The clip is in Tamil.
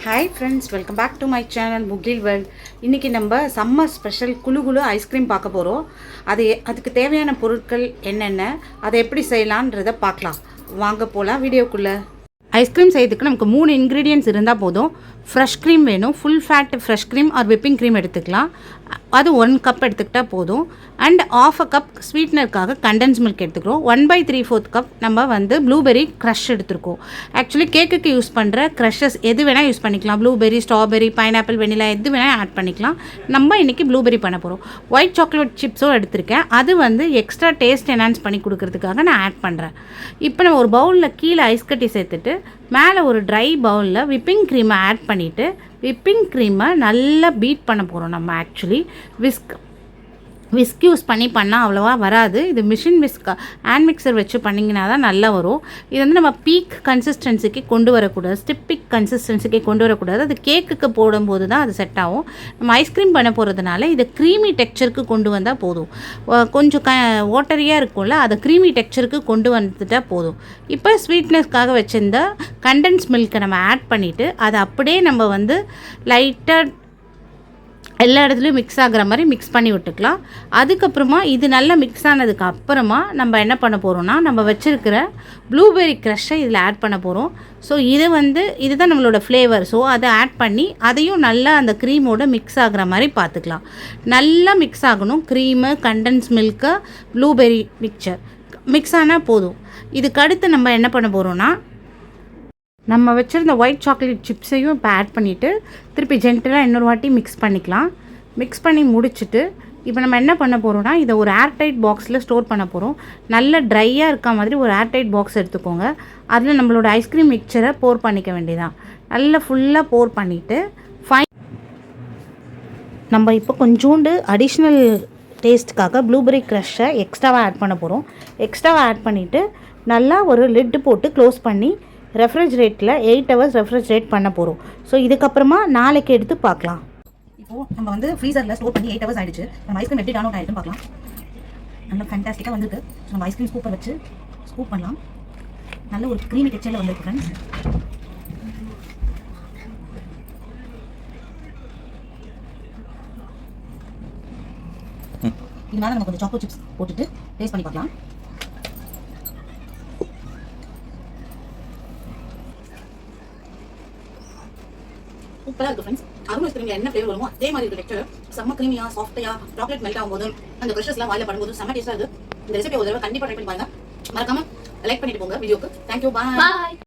Hi friends, welcome back to my channel Mugil world. இன்றைக்கி நம்ம சம்மர் ஸ்பெஷல் குழு ஐஸ்கிரீம் பார்க்க போகிறோம். அதுக்கு தேவையான பொருட்கள் என்னென்ன, அதை எப்படி செய்யலான்றதை பார்க்கலாம். வாங்க போகலாம் வீடியோக்குள்ளே. ஐஸ்கிரீம் செய்யறதுக்கு நமக்கு 3 இன்க்ரீடியன்ட்ஸ் இருந்தால் போதும். ஃப்ரெஷ் க்ரீம் வேணும். Full fat fresh cream or whipping cream எடுத்துக்கலாம். அது 1 கப் எடுத்துக்கிட்டால் போதும். அண்ட் ½ கப் ஸ்வீட்னருக்காக கண்டென்ஸ் மில்க் எடுத்துக்கிறோம். 1/3/4 கப் நம்ம வந்து ப்ளூபெர்ரி க்ரஷ் எடுத்துருக்கோம். ஆக்சுவலி கேக்குக்கு யூஸ் பண்ணுற க்ரஷஸ் எது வேணால் யூஸ் பண்ணிக்கலாம். ப்ளூபெர்ரி, ஸ்ட்ராபெர்ரி, பைனாப்பிள், வெனிலா எது வேணால் ஆட் பண்ணிக்கலாம். நம்ம இன்றைக்கி ப்ளூபெர்ரி பண்ண போகிறோம். ஒயிட் சாக்லேட் சிப்ஸும் எடுத்திருக்கேன். அது வந்து எக்ஸ்ட்ரா டேஸ்ட் என்ஹான்ஸ் பண்ணி கொடுக்கறதுக்காக நான் ஆட் பண்ணுறேன். இப்போ நம்ம ஒரு பவுலில் கீழே ஐஸ் கட்டி சேர்த்துட்டு மேலே ஒரு ட்ரை பவுலில் விப்பிங் க்ரீமை ஆட் பண்ணிவிட்டு விப்பிங் க்ரீமை நல்லா பீட் பண்ண போகிறோம். நம்ம ஆக்சுவலி விஸ்க் யூஸ் பண்ணால் அவ்வளோவா வராது. இது மிஷின் விஸ்க் ஹேண்ட் மிக்சர் வச்சு பண்ணிங்கன்னா தான் நல்லா வரும். இது வந்து நம்ம பீக் கன்சிஸ்டன்சிக்கு கொண்டு வரக்கூடாது, ஸ்டிப்பிக் கன்சிஸ்டன்சிக்கு கொண்டு வரக்கூடாது. அது கேக்குக்கு போடும்போது தான் அது செட் ஆகும். நம்ம ஐஸ்கிரீம் பண்ண போகிறதுனால இதை க்ரீமி டெக்ஸ்சருக்கு கொண்டு வந்தால் போதும். கொஞ்சம் வாட்டரியாக இருக்கும்ல, அதை க்ரீமி டெக்ஸ்சருக்கு கொண்டு வந்துட்டால் போதும். இப்போ ஸ்வீட்னஸ்க்காக வச்சுருந்த கண்டென்ஸ் மில்கை நம்ம ஆட் பண்ணிவிட்டு அதை அப்படியே நம்ம வந்து லைட்டாக எல்லா இடத்துலையும் மிக்ஸ் ஆகிற மாதிரி மிக்ஸ் பண்ணி விட்டுக்கலாம். அதுக்கப்புறமா இது நல்லா மிக்ஸ் ஆனதுக்கு அப்புறமா நம்ம என்ன பண்ண போகிறோம்னா, நம்ம வச்சுருக்கிற ப்ளூபெர்ரி க்ரஷ்ஷை இதில் ஆட் பண்ண போகிறோம். ஸோ இதுதான் நம்மளோட ஃப்ளேவர். ஸோ அதை ஆட் பண்ணி அதையும் நல்லா அந்த க்ரீமோட மிக்ஸ் ஆகிற மாதிரி பார்த்துக்கலாம். நல்லா மிக்ஸ் ஆகணும். Cream, condense milk, blueberry mix ஆனால் போதும். இதுக்கு அடுத்து நம்ம என்ன பண்ண போகிறோம்னா, நம்ம வச்சுருந்த ஒயிட் சாக்லேட் சிப்ஸையும் இப்போ ஆட் பண்ணிவிட்டு திருப்பி ஜென்டலாக இன்னொரு வாட்டி மிக்ஸ் பண்ணிக்கலாம். மிக்ஸ் பண்ணி முடிச்சுட்டு இப்போ நம்ம என்ன பண்ண போகிறோம்னா, இதை ஒரு ஏர்டைட் பாக்ஸில் ஸ்டோர் பண்ண போகிறோம். நல்ல ட்ரையாக இருக்க மாதிரி ஒரு ஏர்டைட் பாக்ஸ் எடுத்துக்கோங்க. அதில் நம்மளோட ஐஸ்கிரீம் மிக்சரை போர் பண்ணிக்க வேண்டியதான். நல்லா ஃபுல்லாக போர் பண்ணிவிட்டு நம்ம இப்போ கொஞ்சோண்டு அடிஷ்னல் டேஸ்ட்டுக்காக ப்ளூபெர்ரி க்ரஷ்ஷை எக்ஸ்ட்ராவாக ஆட் பண்ண போகிறோம். எக்ஸ்ட்ராவாக ஆட் பண்ணிவிட்டு நல்லா ஒரு லிட்டு போட்டு க்ளோஸ் பண்ணி ரெஃப்ரிஜரேட்டில் 8 hours ரெஃப்ரிஜரேட் பண்ண போகிறோம். ஸோ இதுக்கப்புறமா நாளைக்கு எடுத்து பார்க்கலாம். இப்போது நம்ம வந்து ஃப்ரீசரில் ஸ்டோர் பண்ணி 8 hours ஆகிடுச்சு. நம்ம ஐஸ்கிரீம் எப்படி டவுன் அவுட் ஆகிடுன்னு பார்க்கலாம். நல்லா ஃபேண்டாஸ்டிக்காக வந்திருக்கு. ஸோ நம்ம ஐஸ்கிரீம் ஸ்கூப்பை வச்சு ஸ்கூப் பண்ணலாம். நல்ல ஒரு க்ரீமி டெக்ஸ்சரில் வந்திருக்கு ஃப்ரெண்ட்ஸ். இது மேலே நம்ம கொஞ்சம் சாக்கோ சிப்ஸ் போட்டுட்டு டேஸ்ட் பண்ணி பார்க்கலாம். சூப்பராக இருக்குது ஃப்ரெண்ட்ஸ். அருண் ஐஸ்கிரீமில் என்ன ஃப்ளேவர் வருமோ அதே மாதிரி இருக்குது டெக்ஸ்சர். செம்ம க்ரீமியாக சாஃப்ட்டாக சாக்லேட் மெல்ட் ஆகும்போது அந்த க்ரஷஸ்லாம் வாயில படும்போது செம்ம டேஸ்ட்டாக இருக்குது. இந்த ரெசிபி ஒரு தடவை கண்டிப்பாக ட்ரை பண்ணி பாருங்க. மறக்காம லைக் பண்ணிட்டு போங்க வீடியோக்கு. தேங்க்யூ, பாய்.